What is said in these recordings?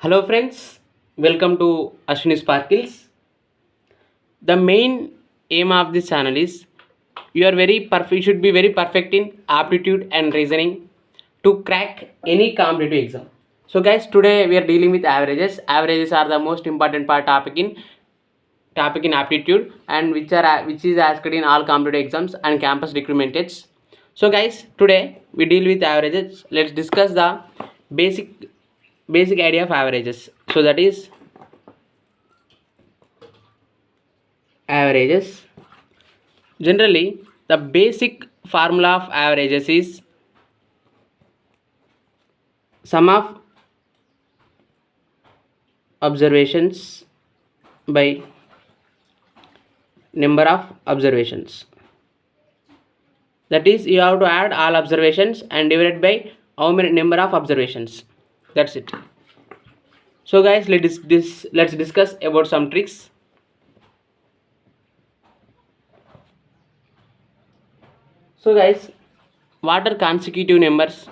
Hello friends, welcome to Ashwini Sparkles. The main aim of this channel is you should be very perfect in aptitude and reasoning to crack any competitive exam. So guys, today we are dealing with averages. Averages are the most important topic in aptitude and which is asked in all competitive exams and campus recruitment tests. So guys, today we deal with averages. Let's discuss the basic basic idea of averages. So that is averages. Generally, the basic formula of averages is sum of observations by number of observations. That is, you have to add all observations and divide by how many number of observations. That's it. So guys, let's discuss about some tricks. So guys, what are consecutive numbers?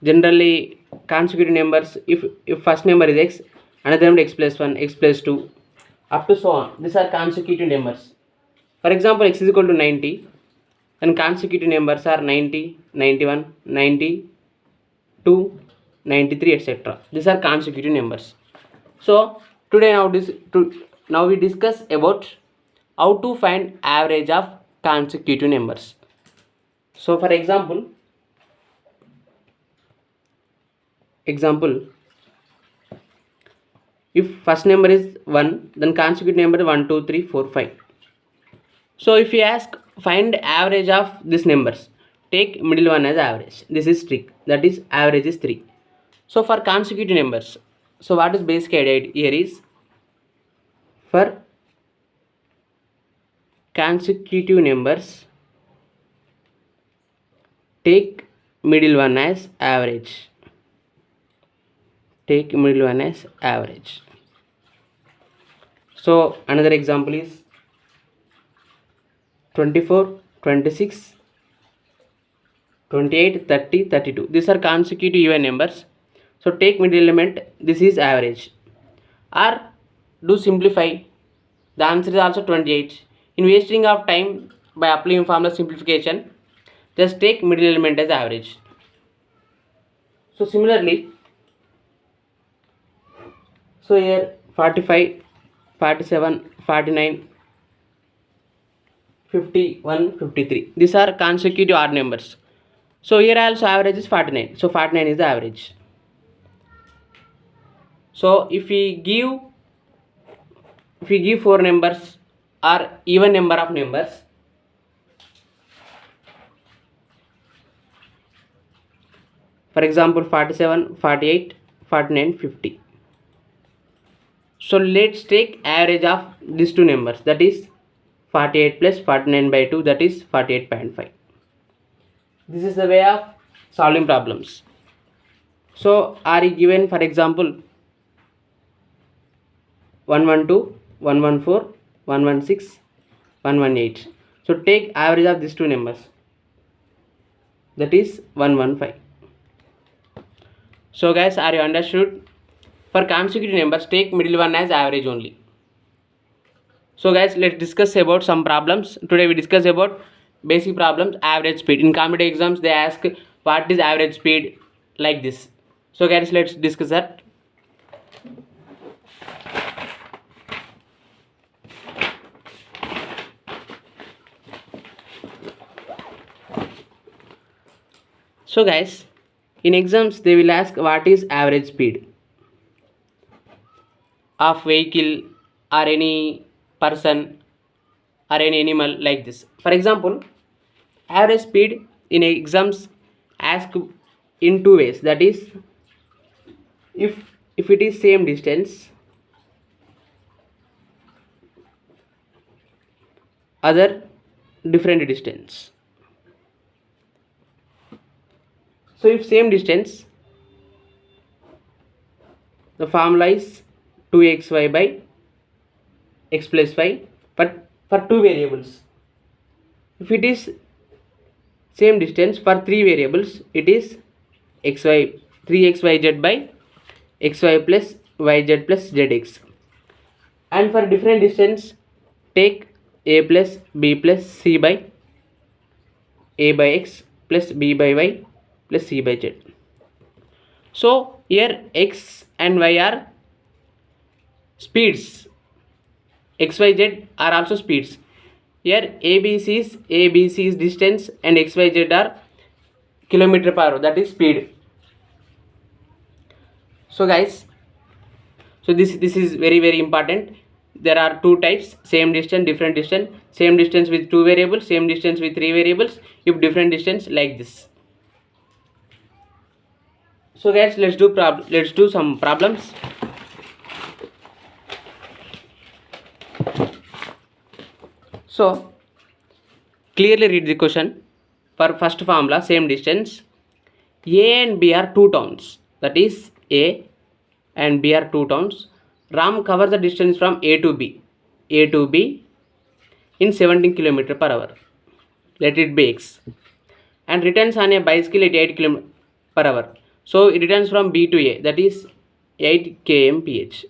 Generally, consecutive numbers, if first number is x, another number x plus 1, x plus 2, up to so on. These are consecutive numbers. For example, x is equal to 90, and consecutive numbers are 90, 91, 92, 93, etc. These are consecutive numbers. So today now we discuss about how to find average of consecutive numbers. So for example, if first number is 1, then consecutive number 1 2 3 4 5. So if you ask find average of these numbers, take middle one as average. This is trick, that is average is 3. So for consecutive numbers, so what is basic idea here is, for consecutive numbers, take middle one as average. Take middle one as average. So another example is 24, 26, 28, 30, 32. These are consecutive even numbers. So take middle element, this is average. Or do simplify. The answer is also 28. In wasting of time by applying formula simplification, just take middle element as average. So similarly, so here 45, 47, 49, 51, 53. These are consecutive odd numbers. So here also average is 49. So 49 is the average. So if we give four numbers or even number of numbers, for example 47, 48, 49, 50. So let's take average of these two numbers, that is 48 plus 49 by 2, that is 48.5. This is the way of solving problems. So are you given, for example, 112, 114, 116, 118. So take average of these two numbers, that is 115. So guys, are you understood? For consecutive numbers, take middle one as average only. So guys, let's discuss about some problems. Today we discuss about basic problems, average speed. In competitive exams, they ask what is average speed, like this. So guys, let's discuss that. So guys, in exams they will ask what is average speed of vehicle or any person or any animal, like this. For example, average speed in exams ask in two ways, that is if it is same distance, other different distance. So if same distance, the formula is 2xy by x plus y, but for two variables. If it is same distance for three variables, it is xy 3xyz by xy plus yz plus zx. And for different distance, take a plus b plus c by a by x plus b by y plus c by z. So here x and y are speeds, xyz are also speeds. Here ABC is distance and xyz are kilometer per hour, that is speed. So guys, so this is very important. There are two types: same distance, different distance, same distance with two variables, same distance with three variables, if different distance, like this. So guys, let's do some problems. So clearly read the question. For first formula, same distance, A and B are two towns, that is A and B are two towns. Ram covers the distance from A to B in 17 km per hour, let it be x, and returns on a bicycle at 8 km per hour. So it returns from B to A, that is 8 km/h.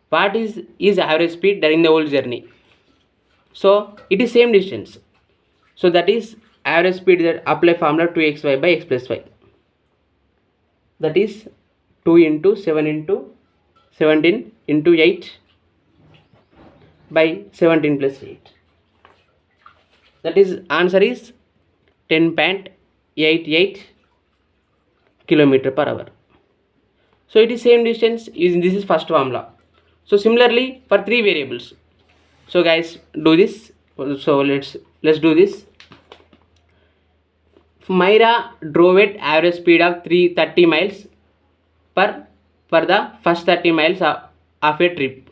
What is his average speed during the whole journey? So it is same distance, so that is average speed, that apply formula 2xy by x plus y, that is 2 into 7 into 17 into 8 by 17 plus 8, that is answer is 10.88 km per hour. So it is same distance, this is first formula. So similarly for three variables. So guys, do this. So let's do this. Myra drove at average speed of 330 miles for the first 30 miles of a trip.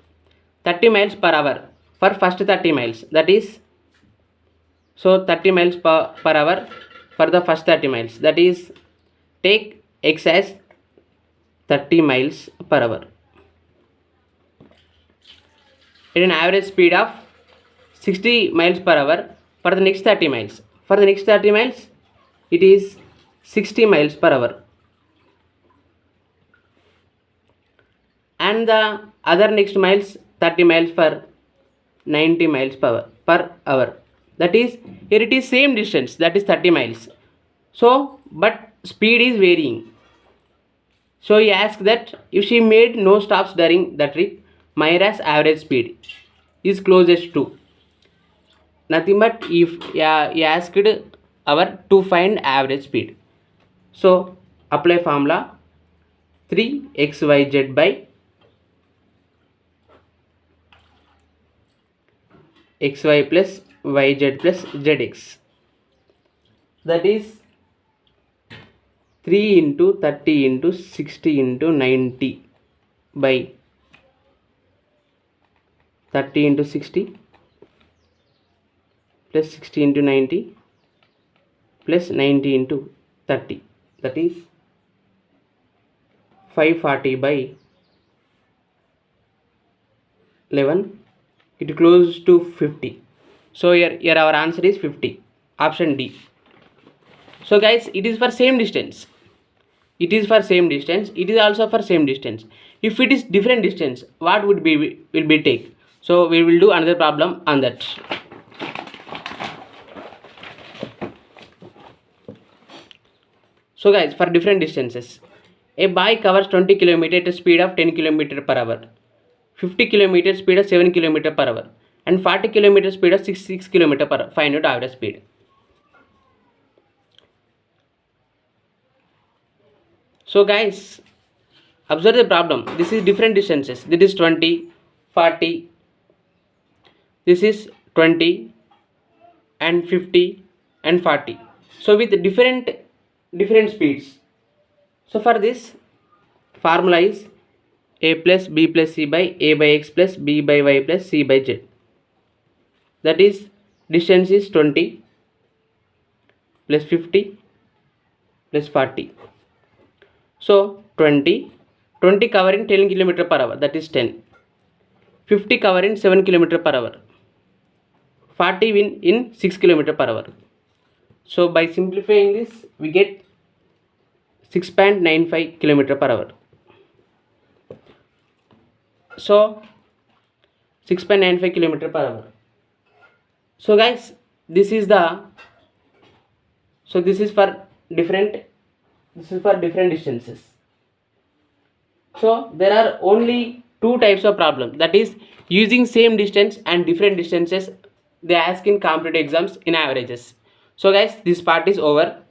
30 miles per hour for first 30 miles, that is, so 30 miles per hour for the first 30 miles, that is, take x as 30 miles per hour at an average speed of 60 miles per hour for the next 30 miles. For the next 30 miles, it is 60 miles per hour. And the other next miles, 30 miles for 90 miles per hour. That is, here it is same distance, that is 30 miles. So, but speed is varying. So he asked that if she made no stops during the trip, Myra's average speed is closest to. Nothing but if he asked our to find average speed. So apply formula 3xyz by xy plus yz plus zx, that is 3 into 30 into 60 into 90 by 30 into 60 plus 60 into 90 plus 90 into 30, that is 540 by 11, it close to 50. So here our answer is 50, option D. So guys, it is for same distance, it is for same distance, it is also for same distance. If it is different distance, what will be take? So we will do another problem on that. So guys, for different distances, a bike covers 20 km at a speed of 10 km per hour, 50 km speed of 7 km per hour, and 40 km speed of 6 km per hour. Find out average speed. So guys, observe the problem. This is different distances. This is 20, 40. This is 20 and 50 and 40. So with different speeds. So for this, formula is a plus b plus c by a by x plus b by y plus c by z. That is, distance is 20 plus 50 plus 40. So 20 covering 10 km per hour, that is 10. 50 covering 7 km per hour. 40 in 6 km per hour. So by simplifying this, we get 6.95 km per hour. So 6.95 kilometer per hour. So guys, this is the, so this is for different, this is for different distances. So there are only two types of problem, that is using same distance and different distances they ask in competitive exams in averages. So guys, this part is over.